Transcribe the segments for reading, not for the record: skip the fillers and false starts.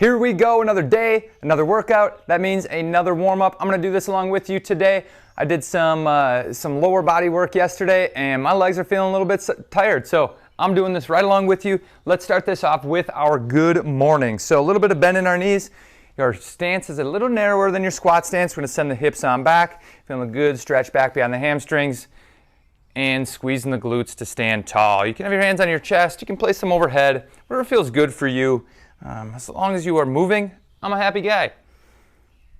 Here we go, another day, another workout. That means another warm-up. I'm gonna do this along with you today. I did some lower body work yesterday and my legs are feeling a little bit tired, so I'm doing this right along with you. Let's start this off with our good morning. So a little bit of bend in our knees. Your stance is a little narrower than your squat stance. We're gonna send the hips on back. Feeling good, stretch back behind the hamstrings and squeezing the glutes to stand tall. You can have your hands on your chest. You can place them overhead, whatever feels good for you. As long as you are moving, I'm a happy guy.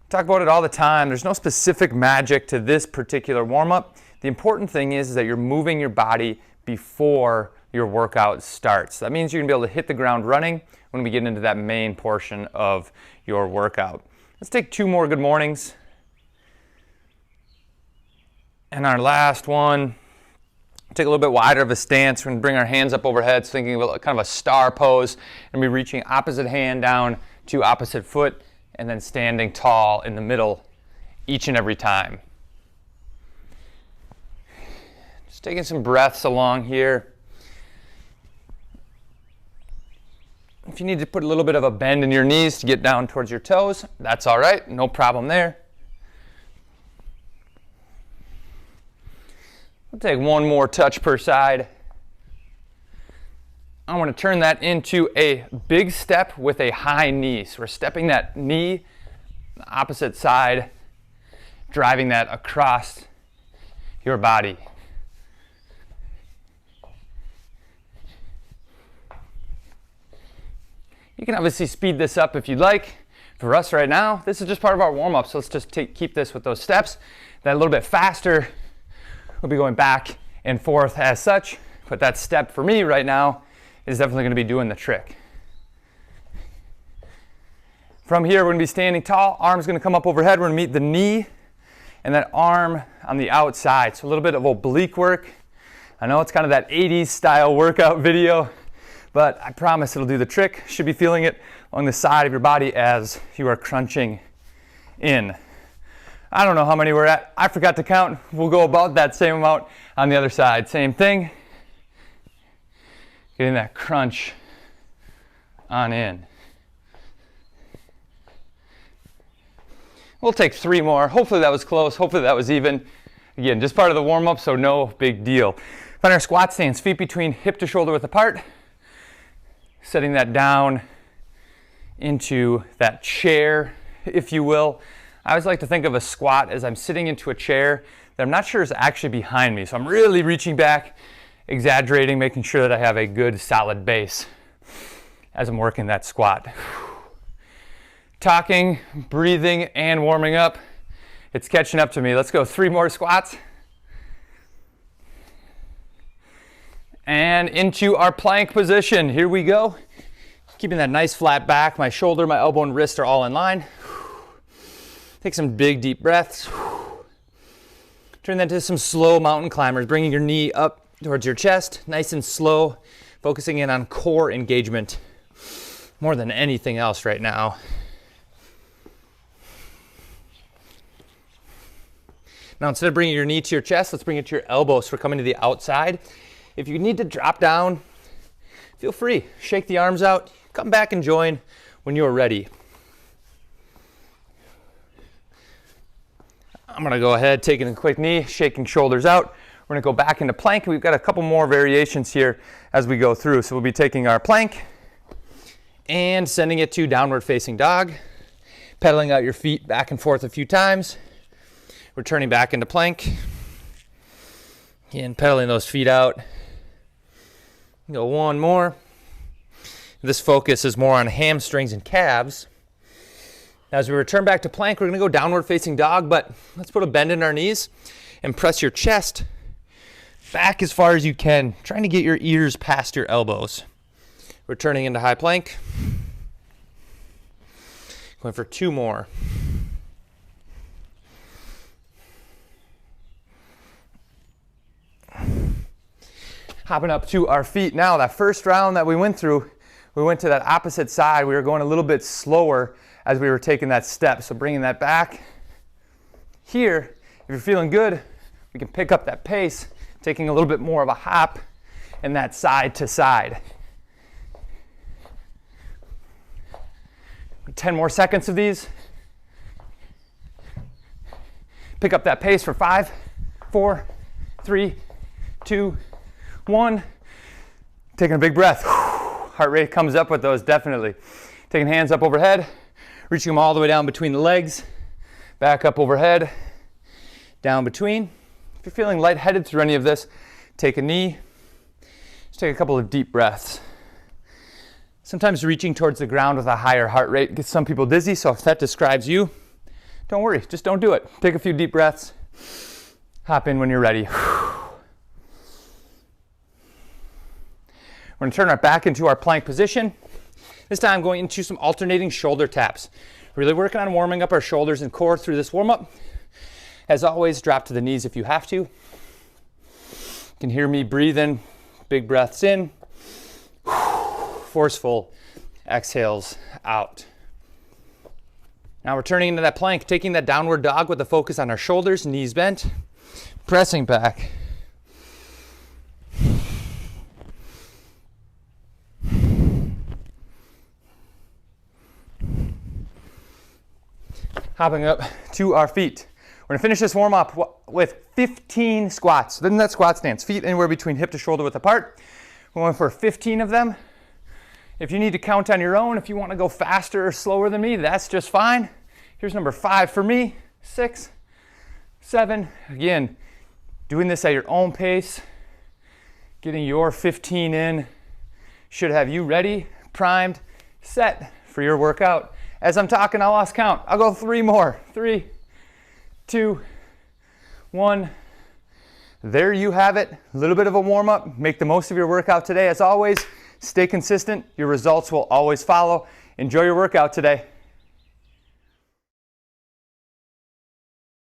Talk about it all the time. There's no specific magic to this particular warm-up. The important thing is that you're moving your body before your workout starts. That means you're gonna be able to hit the ground running when we get into that main portion of your workout. Let's take 2 more good mornings. And our last one, take a little bit wider of a stance. We're gonna bring our hands up overhead, so thinking of kind of a star pose, and be reaching opposite hand down to opposite foot, and then standing tall in the middle each and every time. Just taking some breaths along here. If you need to put a little bit of a bend in your knees to get down towards your toes, that's all right, no problem there. We'll take 1 more touch per side. I want to turn that into a big step with a high knee. So we're stepping that knee the opposite side, driving that across your body. You can obviously speed this up if you'd like. For us right now, this is just part of our warm-up, so let's just keep this with those steps. Then a little bit faster, we'll be going back and forth as such, but that step for me right now is definitely going to be doing the trick. From here, we're going to be standing tall. Arm's going to come up overhead. We're going to meet the knee and that arm on the outside. So a little bit of oblique work. I know it's kind of that 80s style workout video, but I promise it'll do the trick. Should be feeling it on the side of your body as you are crunching in. I don't know how many we're at. I forgot to count. We'll go about that same amount on the other side. Same thing. Getting that crunch on in. We'll take 3 more. Hopefully that was close. Hopefully that was even. Again, just part of the warm-up, so no big deal. Find our squat stance, feet between hip to shoulder width apart. Setting that down into that chair, if you will. I always like to think of a squat as I'm sitting into a chair that I'm not sure is actually behind me. So I'm really reaching back, exaggerating, making sure that I have a good solid base as I'm working that squat. Talking, breathing, and warming up. It's catching up to me. Let's go 3 more squats. And into our plank position. Here we go. Keeping that nice flat back. My shoulder, my elbow, and wrist are all in line. Take some big deep breaths. Turn that to some slow mountain climbers, bringing your knee up towards your chest, nice and slow, focusing in on core engagement more than anything else right now. Now instead of bringing your knee to your chest, let's bring it to your elbow. So we're coming to the outside. If you need to drop down, feel free. Shake the arms out, come back and join when you're ready. I'm gonna go ahead, taking a quick knee, shaking shoulders out. We're gonna go back into plank. We've got a couple more variations here as we go through. So we'll be taking our plank and sending it to downward facing dog, pedaling out your feet back and forth a few times, returning back into plank, and pedaling those feet out. Go 1 more. This focus is more on hamstrings and calves. As we return back to plank, we're going to go downward facing dog, but let's put a bend in our knees and press your chest back as far as you can, trying to get your ears past your elbows. Returning into high plank. Going for 2 more. Hopping up to our feet. Now, that first round that we went through, we went to that opposite side. We were going a little bit slower as we were taking that step. So bringing that back. Here, if you're feeling good, we can pick up that pace, taking a little bit more of a hop and that side to side. 10 more seconds of these. Pick up that pace for 5, 4, 3, 2, 1. Taking a big breath. Heart rate comes up with those, definitely. Taking hands up overhead, reaching them all the way down between the legs, back up overhead, down between. If you're feeling lightheaded through any of this, take a knee. Just take a couple of deep breaths. Sometimes reaching towards the ground with a higher heart rate gets some people dizzy, so if that describes you, don't worry, just don't do it. Take a few deep breaths. Hop in when you're ready. We're going to turn our back into our plank position. This time going into some alternating shoulder taps. Really working on warming up our shoulders and core through this warm-up. As always, drop to the knees if you have to. You can hear me breathing. Big breaths in. Forceful exhales out. Now we're turning into that plank, taking that downward dog with the focus on our shoulders, knees bent, pressing back. Hopping up to our feet. We're gonna finish this warm up with 15 squats. Then that squat stance, feet anywhere between hip to shoulder width apart. We're going for 15 of them. If you need to count on your own, if you want to go faster or slower than me, that's just fine. Here's number 5 for me, 6, 7. Again, doing this at your own pace, getting your 15 in should have you ready, primed, set for your workout. As I'm talking, I lost count. I'll go 3 more. 3, 2, 1. There you have it. A little bit of a warm up. Make the most of your workout today. As always, stay consistent. Your results will always follow. Enjoy your workout today.